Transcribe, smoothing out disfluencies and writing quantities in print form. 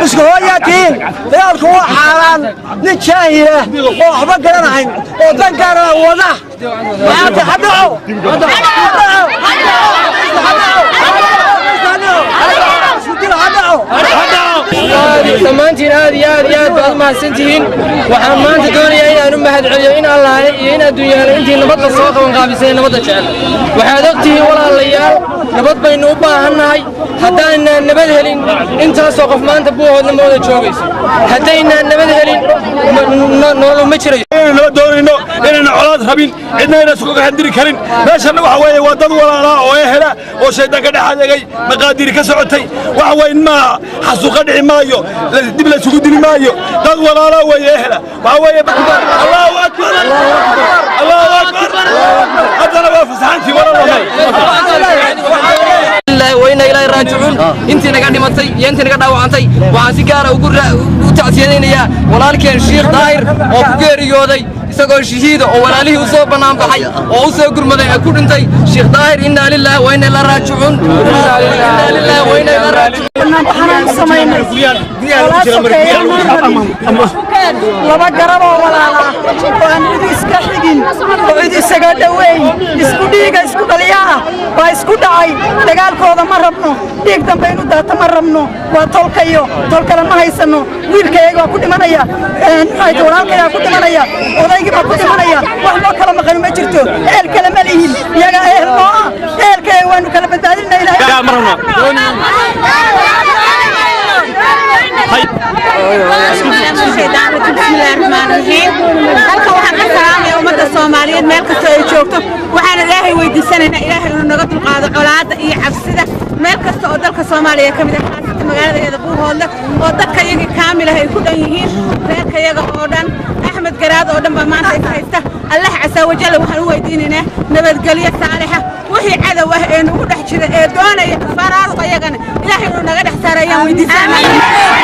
اسكوياتين يالكو حالان نتشاهيه وحبا قرنهين ودن قرن وضح ما تحدعوا dhammaantiin aad iyo aad baad mahadsantihiin waxaan maanta doonayaa inaan u mahadceliyo in Allaah iyo in adduunyada intii nabadda soo qaban qaabisay nabadda jecel waxaad ogtihiin walaalayaal nabad baynu u baahannahay haddaanaan nabad helin intaasoo qof maanta buuhoodna ma wada joogayso haddaynaan nabad helin nolol ma jirayo nabad doonayno inayna colaad rabin cidna ayna isku handiri karin meeshana waxa weeye waa dad walaalaa oo ehela oo shaydaan ka dhex adeegay maqaadiri ka socotay waxa weeye ma xasuuqa dhici maayo dib la isugu dili maayo dad walaalaa weeye ehela waxa weeye Allahu akbar Allahu akbar hadana waa fasaxantii walaalay وإنا إلى راجعون أنت نقدر متى أنت نقدر وعنتي وعسكر وتعسيرين ولكن الشيخ ظاهر أو كيري يودي يسقى شهيد أو ولله وصوب بنام بحي أو صوب قرمة يكون أنتي الشيخ ظاهر إنا لله وإنا إلى راجعون إنا لله وإنا إلى راجعون لما قربوا ولا وأنا إسكحين وعيد السجادة وين إسكوديك إسكودليا وإسكوداي دجال كودا مربنا ديك دمبينو ده تمربنا وطلقيو طلقنا ما هيسنو ويركيج وكل منايا هاي توران كيا كل منايا وذاك ما كل منايا وحنا كلام غير ما جرتو الكلام ليه يا جاهل ما الكلام وين كلام بدالنا إلى يا مرنا Soomaaliyeed meel kasta ay joogto waxaan Ilaahay weydiisanaynaa Ilaahay inuu naga dulqaado colaadda iyo cabsida meel kasta oo dalka Soomaaliya ka mid ah xaafadda magaalada Buuhoodle oo dadka iyaga kaamil ah ay ku dhan yihiin reerka iyaga oo dhan Axmed Garaad oo dhan ba maanta haysta Allah casaa wajalla waxaan u weydiinaynaa nabadgelyo saalixa wixii cadow ah ee nagu dhex jira ee doonaya faraaq ayagana Ilaahay inuu naga dhex saarayaan weydiisanaynaa